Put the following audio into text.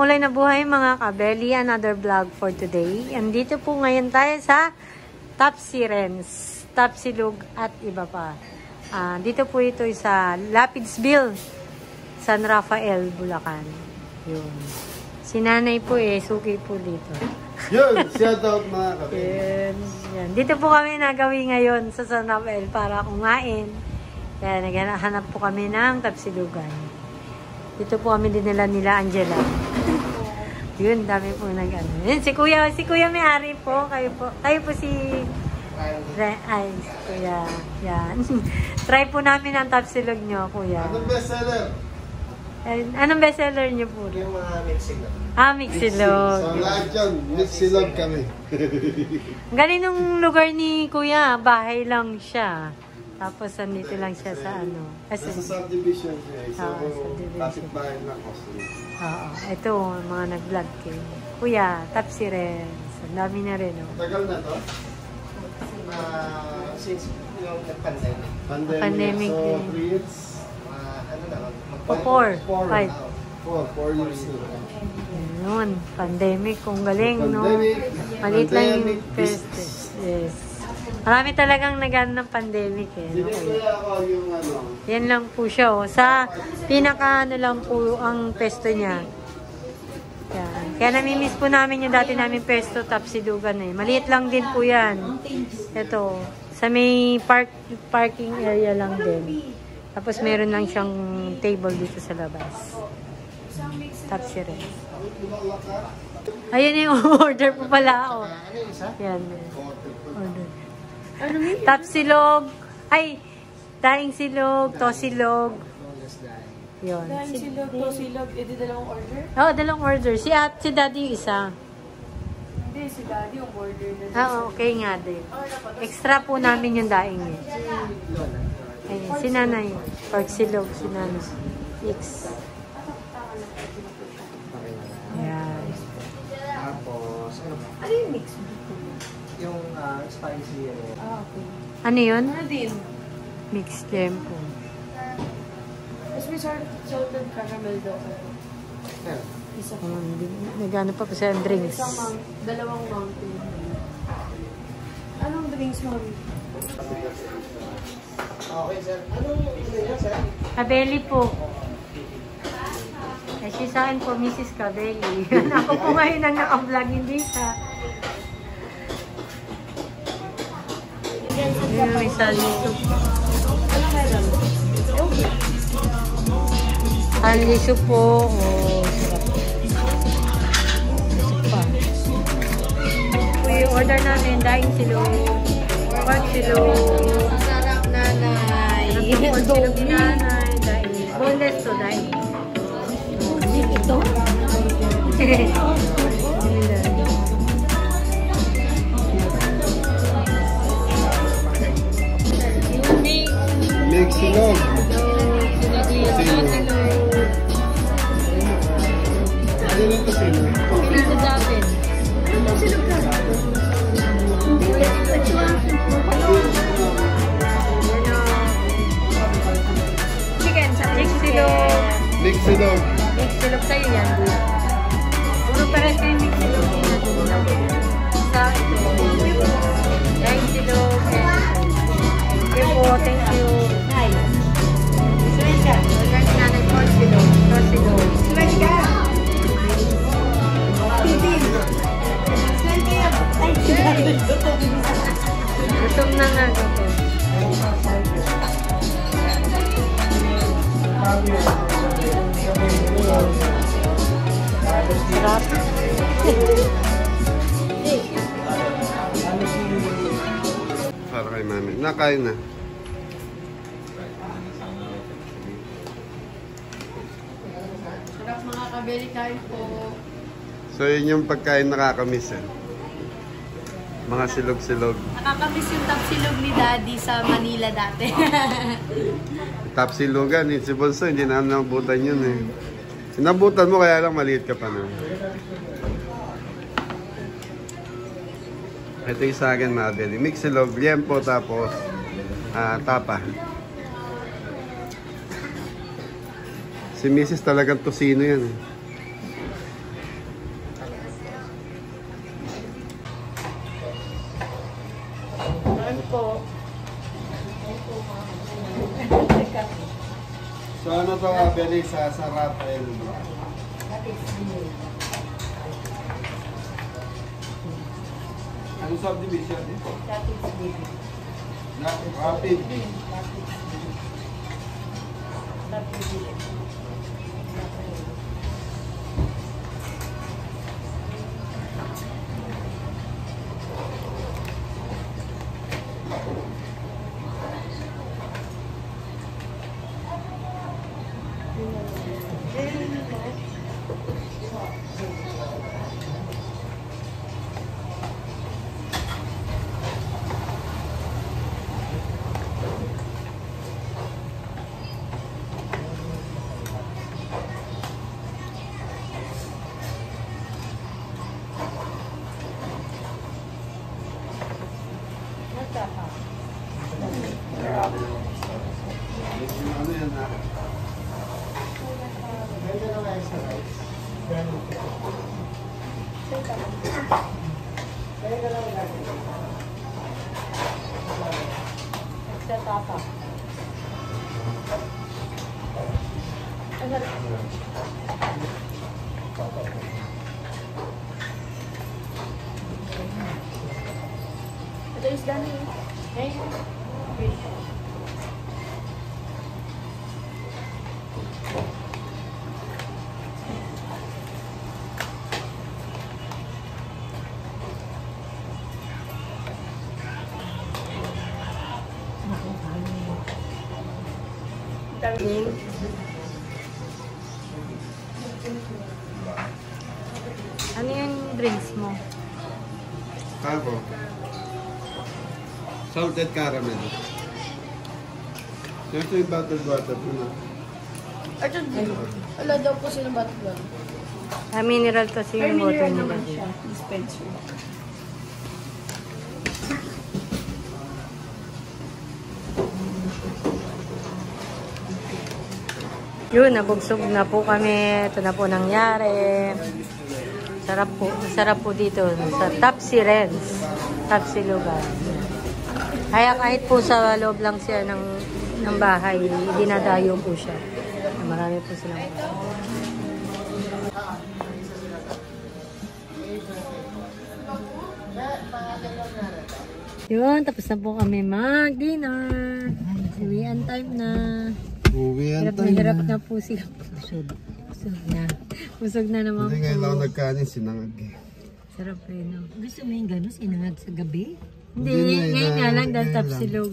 Maulay na buhay mga kabeli, another vlog for today. Andito po ngayon tayo sa Tapsirens, Tapsilog at iba pa. Dito po ito sa Lapidsville, San Rafael, Bulacan. Yun. Si nanay po suki po dito. Yun, shout out mga kabeli. Yan. Dito po kami nagawi ngayon sa San Rafael para kumain. Kaya naghahanap po kami ng Tapsilugan. Dito po kami dinala nila Angela. Yun, dami po nag-ano. Yun, si Kuya may-ari po. Kayo po si Kuya. Yan. Try po namin ang Tapsilog nyo, Kuya. Anong bestseller? Anong bestseller nyo po? Yung mga Mixilog. Mixilog. So lahat yan, Mixilog kami. Ang galing nung lugar ni Kuya, bahay lang siya. Tapos andito lang siya sa ano. Nasa subdivision siya. So, subdivision. bahay na customer. Oo. Ito, mga nag-vlog kayo. Kuya, Tapsirens. Ang dami na rin, oh. Tagal na to? Since yung pandemic. Pandemic So, din. 3 years? Ano na? 4 years na. Yun, pandemic. Kung galing, Pandemic, no? Malit lang yung business. first. Yes. Marami talagang nagano ng pandemic, no? Kaya ako yung ano. Yan lang po siya, oh. Sa pinaka ano lang po ang pesto niya. Yan. Kaya namimiss po namin yung dati namin pesto, Tapsilugan Maliit lang din po yan. Ito, sa may parking area lang din. Tapos meron lang siyang table dito sa labas. Tapsirens. Ayun yung order po pala, oh. Yan. Order. Tapsilog. Ay, daing silog, tosilog. Yun. Daing silog, tosilog, edi dalawang order? Oo, dalawang order. Si daddy yung isa. Hindi, si daddy yung order na. Okay nga din. Extra po namin yung daing eh. Ayun, si nanay. Pork silog, si nanay. Mix. Ayan. Tapos, Ano yung mix? yung spicy. Okay. Ano yun? Ano din? Mixed tempo. Mas may salted caramel daw. Isa pa. Nagano pa po sa drinks. Dalawang mountain. Anong drinks, mami? Okay, sir. Anong niya, sir? Kabeli po. Kasi sa akin po, Mrs. Kabeli. Ako po ngayon ang naka-vlog, hindi siya. Yun, may salisok. Salisok po. Oh, sarap. Salisok pa. Ito yung order namin. Daing silog. Pork silog. Sarap, nanay. Pork silog ni nanay. Daing. Boneless to, daing. Ito? Mixilog. Ano yung tosilog? Pizza David. Chicken sa Mixilog. Mixilog. Mixilog sa'yo yan, dude. Puro pares kayo Mixilog. Sa ito. Daing silog. Thank you po, thank you. Hi. Suwin ka. Order ni nanay pork silog. Pork silog. Suwin ka. Gutom na nga. Sarap. Para kay mami. Nakain na. Sarap mga kabeli kain po. So yun yung pagkain nakakamiss eh. Mga silog-silog. Nakakamiss yung Tapsilog ni Daddy sa Manila dati. Tapsilugan eh. Si Bonso hindi na nabutan yun eh. Sinabutan mo kaya lang maliit ka pa na. Ito yung sa akin mga beli. Mixilog, liempo, tapos tapa. Si Mrs. talagang tosino yan. po. So ano to Abeli sa Rafael? Ano subdivision? Rapid. Ano yan ha? Medyo na lang sa rice. Kaya na lang natin. Sa tapa. Ito is done. Ano yung drinks mo? Ako. Salted caramel. Ito yung bottled water po na. Arjun, wala daw po silang bottle. Mineral kasi yung water nila. Dispenser. Yun, nabugsog na po kami. Ito na po nangyari. Sarap po dito sa Tapsi Renz. Tapsi lugar. Kaya kahit po sa loob lang siya ng bahay, dinadayo po siya. Marami po silang yun, tapos na po kami mag-dinner. Uwian time na. Hirap na hirap na po sila. Busog na. Busog na naman po. Hindi ngayon lang nagkanin, sinangag eh. Sarap rin, no? Gusto mo yung gano'n, sinangag sa gabi? Hindi, ngayon nga lang dahil tapsilog.